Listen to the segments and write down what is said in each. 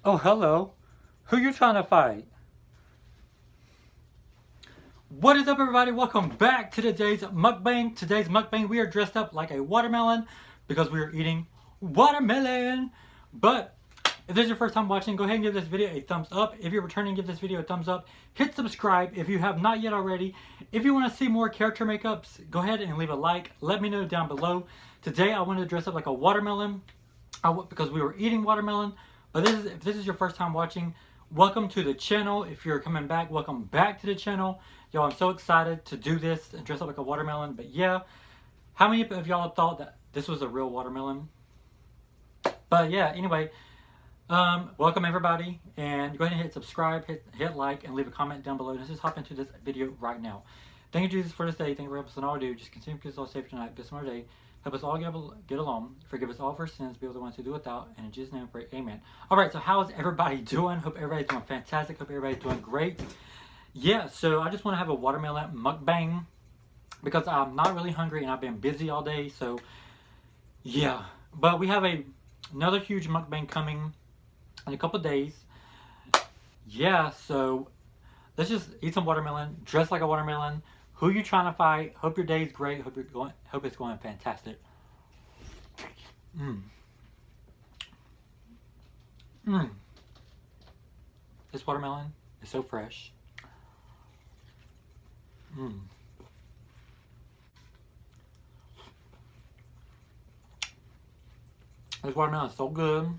Oh, hello. Who you trying to fight? What is up, everybody? Welcome back to today's mukbang. Today's mukbang, we are dressed up like a watermelon because we are eating watermelon. But if this is your first time watching, go ahead and give this video a thumbs up. If you're returning, give this video a thumbs up. Hit subscribe if you have not yet already. If you want to see more character makeups, go ahead and leave a like. Let me know down below. Today, I wanted to dress up like a watermelon because we were eating watermelon. But if this is your first time watching, welcome to the channel. If you're coming back, welcome back to the channel. Yo, I'm so excited to do this and dress up like a watermelon. But yeah, how many of y'all thought that this was a real watermelon? But yeah, anyway, welcome everybody. And go ahead and hit subscribe, hit like, and leave a comment down below. Let's just hop into this video right now. Thank you, Jesus, for this day. Thank you for helping us in all we do. Just continue to keep us all safe tonight. This more day. Help us all get along. Forgive us all of our sins. Be able to want to do without. And in Jesus' name we pray. Amen. All right, so how is everybody doing? Hope everybody's doing fantastic. Hope everybody's doing great. Yeah, so I just want to have a watermelon mukbang because I'm not really hungry and I've been busy all day. So, yeah. But we have another huge mukbang coming in a couple days. Yeah, so let's just eat some watermelon, dress like a watermelon. Who you trying to fight? Hope your day's great. Hope it's going fantastic. This watermelon is so fresh. This watermelon is so good.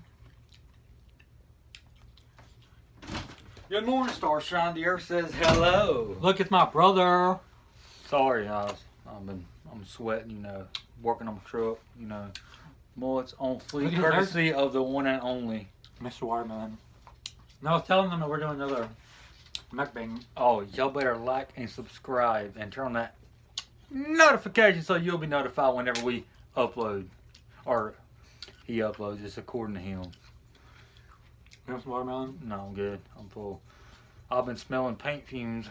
Good morning, Starshine. The Earth says hello. Look, it's my brother. Sorry, guys. I'm sweating, working on my truck, Mullets on fleek, courtesy of the one and only Mr. Watermelon. And I was telling them that we're doing another mukbang. Oh, y'all better like and subscribe and turn on that notification so you'll be notified whenever we upload. Or he uploads, it's according to him. You want some watermelon? No, I'm good. I'm full. I've been smelling paint fumes.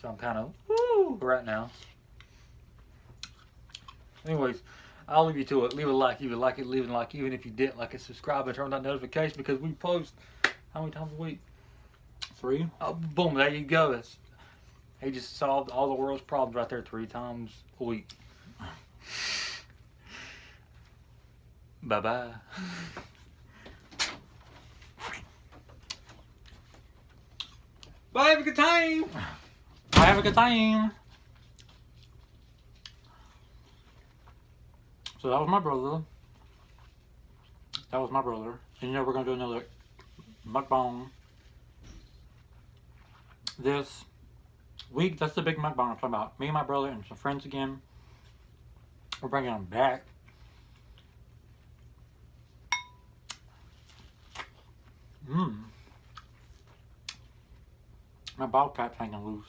So I'm kind of woo right now. Anyways, I'll leave you to it. Leave a like. You would like it, leave a like. Even if you didn't like it, subscribe and turn on that notification because we post how many times a week? 3. Oh, boom, there you go. He just solved all the world's problems right there 3 times a week. Bye-bye. Bye, have a good time. I have a good time. So that was my brother. And we're going to do another mukbang this week. That's the big mukbang I'm talking about. Me and my brother and some friends again. We're bringing them back. My ball cap's hanging loose.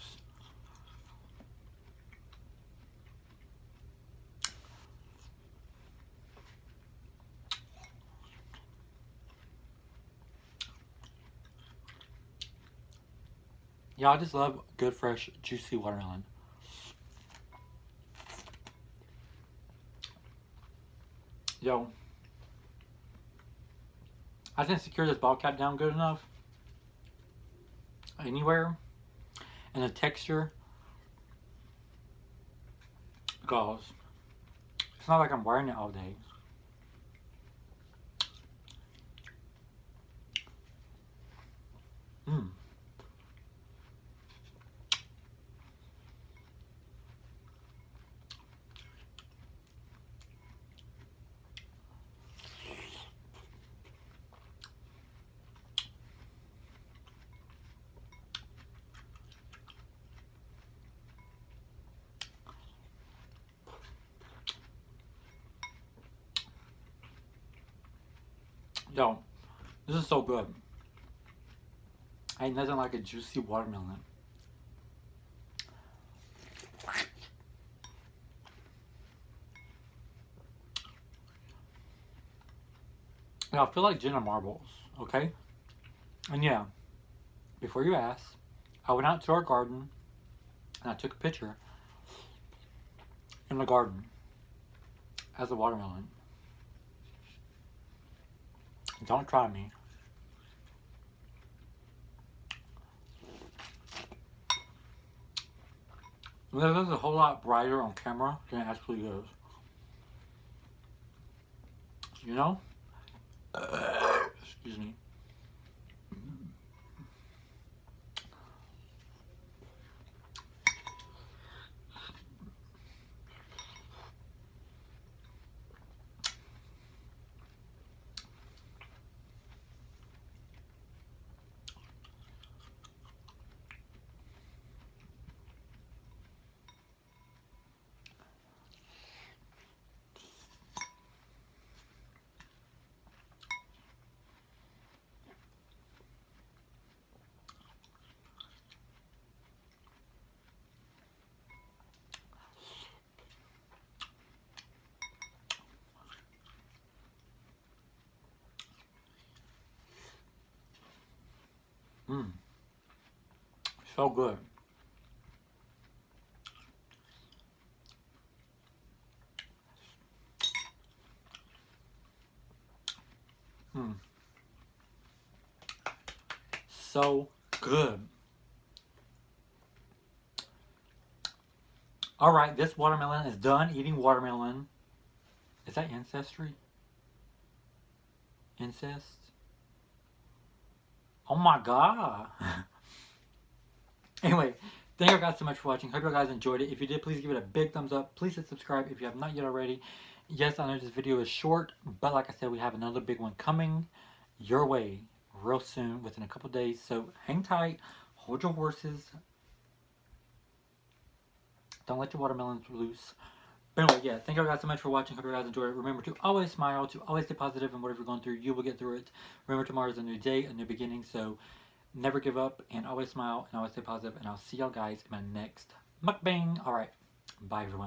Yeah, I just love good, fresh, juicy watermelon. Yo, I didn't secure this ball cap down good enough anywhere, and the texture, because it's not like I'm wearing it all day. Yo, this is so good. Ain't nothing like a juicy watermelon. Yeah, I feel like Jenna marbles, okay? And yeah, before you ask, I went out to our garden and I took a picture in the garden as a watermelon. Don't try me. This is a whole lot brighter on camera than it actually is. You know? Excuse me. Mmm. So good. Mmm. So good. Alright, this watermelon is done eating watermelon. Is that ancestry? Incest? Oh my god. Anyway, thank you guys so much for watching. Hope you guys enjoyed it. If you did, please give it a big thumbs up. Please hit subscribe if you have not yet already. Yes, I know this video is short, but like I said, we have another big one coming your way real soon, within a couple days. So hang tight, hold your horses. Don't let your watermelons loose. But anyway, yeah, thank you guys so much for watching. Hope you guys enjoyed it. Remember to always smile, to always stay positive, and whatever you're going through, you will get through it. Remember, tomorrow is a new day, a new beginning, so never give up, and always smile, and always stay positive, and I'll see y'all guys in my next mukbang. Alright, bye everyone.